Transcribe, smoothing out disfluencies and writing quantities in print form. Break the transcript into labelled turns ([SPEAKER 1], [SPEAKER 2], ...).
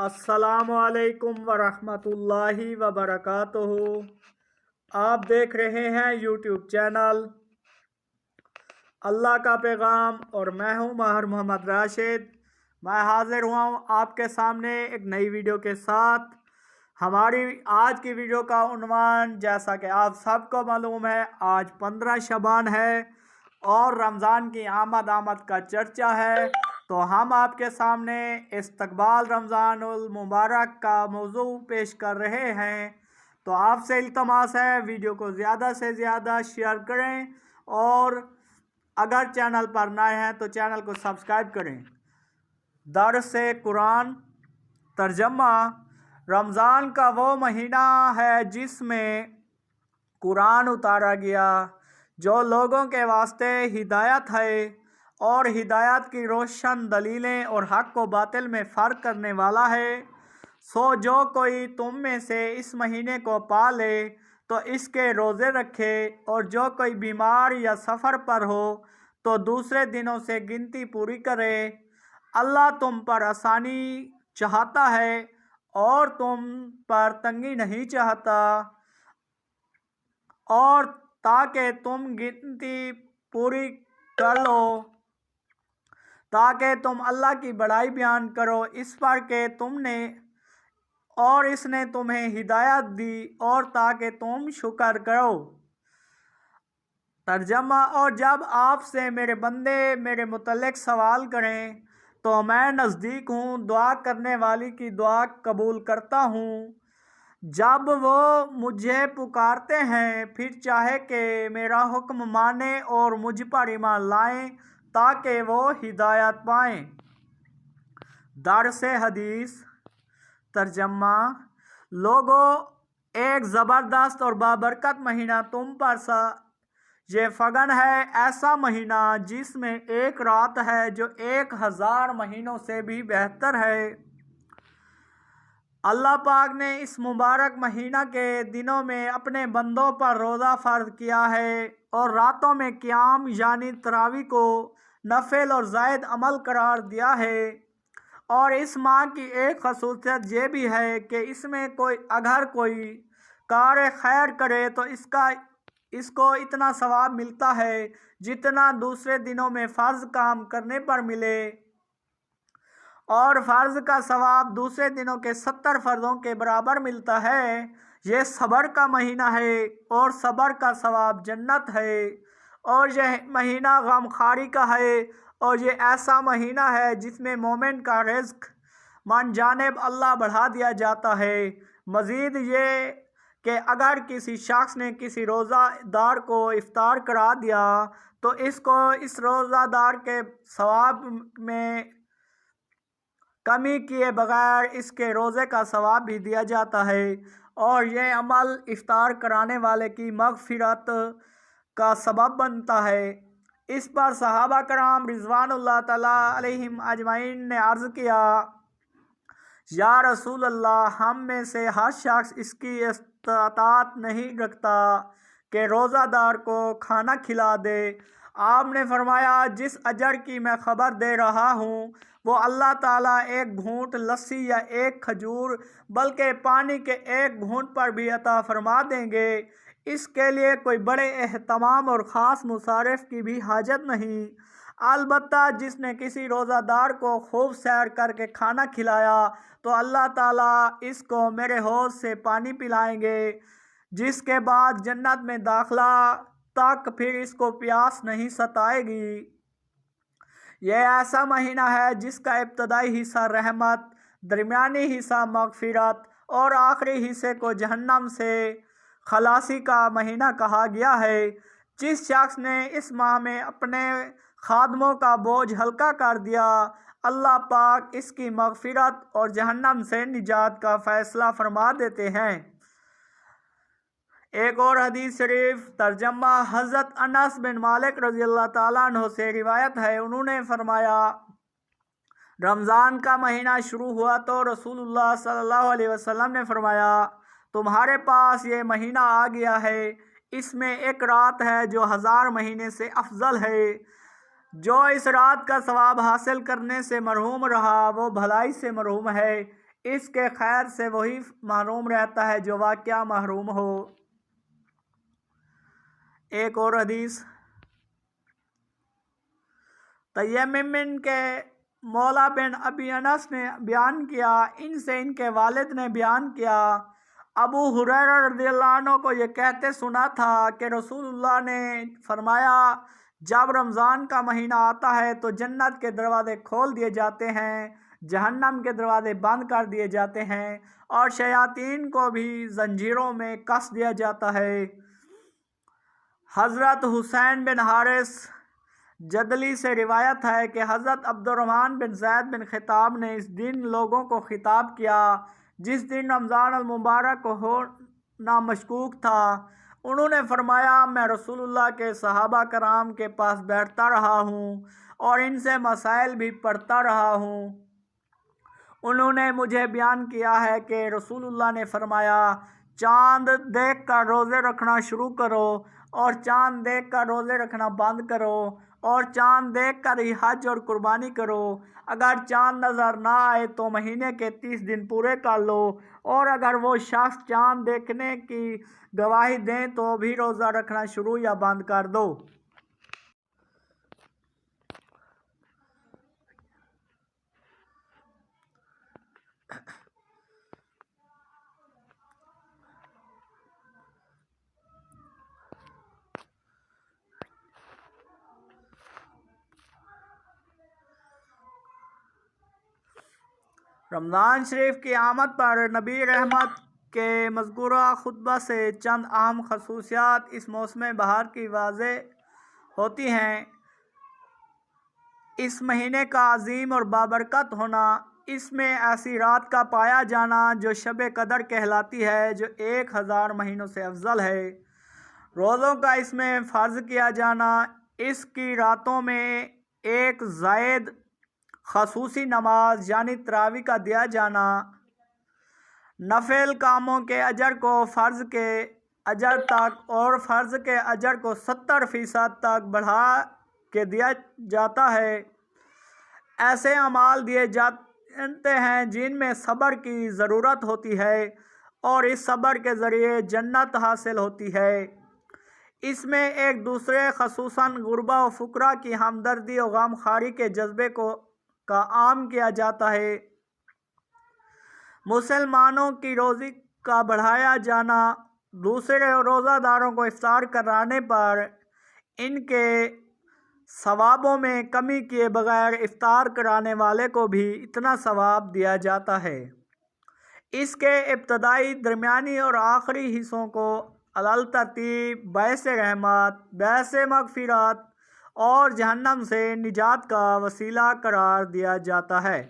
[SPEAKER 1] अस्सलामुअलैकुम वरहमतुल्लाहि वबरकातुहू। आप देख रहे हैं यूट्यूब चैनल अल्लाह का पैगाम और मैं हूं माहिर मोहम्मद राशिद। मैं हाजिर हुआ हूं आपके सामने एक नई वीडियो के साथ। हमारी आज की वीडियो का उन्वान, जैसा कि आप सबको मालूम है, आज 15 शबान है और रमज़ान की आमद का चर्चा है। तो हम आपके सामने इस्तकबाल रमज़ानुल मुबारक का मौजू पेश कर रहे हैं। तो आपसे इल्तमास है वीडियो को ज़्यादा से ज़्यादा शेयर करें और अगर चैनल पर नए हैं तो चैनल को सब्सक्राइब करें। दर्स कुरान तर्जमा। रमज़ान का वो महीना है जिसमें कुरान उतारा गया, जो लोगों के वास्ते हिदायत है और हिदायत की रोशन दलीलें और हक़ व बातिल में फ़र्क करने वाला है। सो जो कोई तुम में से इस महीने को पा ले तो इसके रोज़े रखे, और जो कोई बीमार या सफ़र पर हो तो दूसरे दिनों से गिनती पूरी करे। अल्लाह तुम पर आसानी चाहता है और तुम पर तंगी नहीं चाहता, और ताकि तुम गिनती पूरी कर लो, ताकि तुम अल्लाह की बड़ाई बयान करो इस पर कि तुमने और इसने तुम्हें हिदायत दी, और ताकि तुम शुक्र करो। तर्जमा। और जब आपसे मेरे बंदे मेरे मुतल्लिक सवाल करें तो मैं नज़दीक हूँ, दुआ करने वाली की दुआ कबूल करता हूँ। जब वो मुझे पुकारते हैं, फिर चाहे कि मेरा हुक्म माने और मुझ पर ईमान लाएं ताकि वो हिदायत पाएं। दर्स हदीस तर्जमा। लोगों, एक ज़बरदस्त और बाबरकत महीना तुम पर ये फगन है, ऐसा महीना जिसमें एक रात है जो 1000 महीनों से भी बेहतर है। अल्लाह पाक ने इस मुबारक महीना के दिनों में अपने बंदों पर रोज़ा फ़र्ज किया है और रातों में क़ियाम यानी तरावी को नफिल और ज़ायद अमल करार दिया है। और इस माह की एक खसूसियत ये भी है कि इसमें अगर कोई कार खैर करे तो इसको इतना सवाब मिलता है जितना दूसरे दिनों में फ़र्ज काम करने पर मिले, और फ़र्ज का सवाब दूसरे दिनों के 70 फ़र्ज़ों के बराबर मिलता है। ये सब्र का महीना है और सब्र का सवाब जन्नत है, और यह महीना गमखारी का है, और ये ऐसा महीना है जिसमें मोमिन का रिज़्क मन जानिब अल्लाह बढ़ा दिया जाता है। मज़ीद ये कि अगर किसी शख्स ने किसी रोज़ादार को इफ्तार करा दिया तो इसको इस रोज़ादार के सवाब में कमी किए बगैर इसके रोज़े का सवाब भी दिया जाता है, और यह अमल इफ्तार कराने वाले की मग़फ़िरत का सबब बनता है। इस पर सहाबा कराम रिज़वानुल्लाह तआला अलैहिम अजमाइन ने अर्ज़ किया, या रसूल अल्लाह, हम में से हर शख्स इसकी इस्तात नहीं रखता कि रोज़ादार को खाना खिला दे। आपने फरमाया, जिस अजर की मैं खबर दे रहा हूँ वो अल्लाह ताला एक घूंट लस्सी या एक खजूर बल्कि पानी के एक घूंट पर भी अता फरमा देंगे। इसके लिए कोई बड़े एहतमाम और ख़ास मुसारिफ की भी हाजत नहीं। अलबत्ता जिसने किसी रोज़ादार को खूब सैर करके खाना खिलाया तो अल्लाह ताला इसको मेरे हौज़ से पानी पिलाएंगे, जिसके बाद जन्नत में दाखिला तक फिर इसको प्यास नहीं सताएगी। यह ऐसा महीना है जिसका इब्तदाई हिस्सा रहमत, दरमियानी हिस्सा मग़फ़िरत और आखिरी हिस्से को जहन्नम से खलासी का महीना कहा गया है। जिस शख्स ने इस माह में अपने खादमों का बोझ हल्का कर दिया, अल्लाह पाक इसकी मग़फ़िरत और जहन्नम से निजात का फ़ैसला फरमा देते हैं। एक और हदीस शरीफ तर्जमा। हज़रत अनस बिन मालिक रज़ियल्लाहु ताला अन्हु से रिवायत है, उन्होंने फरमाया, रमज़ान का महीना शुरू हुआ तो रसूलुल्लाह सल्लल्लाहु अलैहि वसल्लम ने फरमाया, तुम्हारे पास ये महीना आ गया है, इसमें एक रात है जो 1000 महीने से अफजल है। जो इस रात का सवाब हासिल करने से मरहूम रहा वो भलाई से मरहूम है। اس کے خیر سے وہی محروم رہتا ہے جو واقعہ محروم ہو۔ ایک اور حدیث تیمم کے مولا بن ابی انس نے بیان کیا، ان سے ان کے والد نے بیان کیا، ابو ہریرہ رضی اللہ عنہ کو یہ کہتے سنا تھا کہ رسول اللہ نے فرمایا، جب رمضان کا مہینہ آتا ہے تو جنت کے دروازے کھول دیے جاتے ہیں، جہنم کے دروازے بند کر دیے جاتے ہیں، اور شیاطین کو بھی زنجیروں میں کس دیا جاتا ہے۔ حضرت حسین بن حارث جدلی سے روایت ہے کہ حضرت عبد الرحمن بن زید بن خطاب نے اس دن لوگوں کو خطاب کیا جس دن رمضان المبارک ہونا مشکوک تھا۔ انہوں نے فرمایا، میں رسول اللہ کے صحابہ کرام کے پاس بیٹھتا رہا ہوں اور ان سے مسائل بھی پڑھتا رہا ہوں۔ انہوں نے مجھے بیان کیا ہے کہ رسول اللہ نے فرمایا، چاند دیکھ کر روزے رکھنا شروع کرو اور چاند دیکھ کر روزے رکھنا بند کرو، اور چاند دیکھ کر ہی حج اور قربانی کرو۔ اگر چاند نظر نہ آئے تو مہینے کے 30 دن پورے کر لو، اور اگر وہ شخص چاند دیکھنے کی گواہی دیں تو بھی روزہ رکھنا شروع یا بند کر دو۔ رمضان شریف کی آمد پر نبی رحمت کے مذکورہ خطبہ سے چند اہم خصوصیات اس موسم بہار کی واضح ہوتی ہیں۔ اس مہینے کا عظیم اور بابرکت ہونا، اس میں ایسی رات کا پایا جانا جو شب قدر کہلاتی ہے، جو 1000 مہینوں سے افضل ہے، روزوں کا اس میں فرض کیا جانا، اس کی راتوں میں ایک زائد خصوصی نماز یعنی تراویح کا دیا جانا، نفل کاموں کے اجر کو فرض کے اجر تک اور فرض کے اجر کو 70% تک بڑھا کے دیا جاتا ہے۔ ایسے اعمال دیے جاتے ہیں جن میں صبر کی ضرورت ہوتی ہے اور اس صبر کے ذریعے جنت حاصل ہوتی ہے۔ اس میں ایک دوسرے خصوصاً غربا و فقراء کی ہمدردی و غم خواری کے جذبے کا عام کیا جاتا ہے۔ مسلمانوں کی روزی کا بڑھایا جانا، دوسرے روزہ داروں کو افطار کرانے پر ان کے ثوابوں میں کمی کیے بغیر افطار کرانے والے کو بھی اتنا ثواب دیا جاتا ہے۔ اس کے ابتدائی، درمیانی اور آخری حصوں کو علی ترتیب باعث رحمت، باعث مغفرت اور جہنم سے نجات کا وسیلہ قرار دیا جاتا ہے۔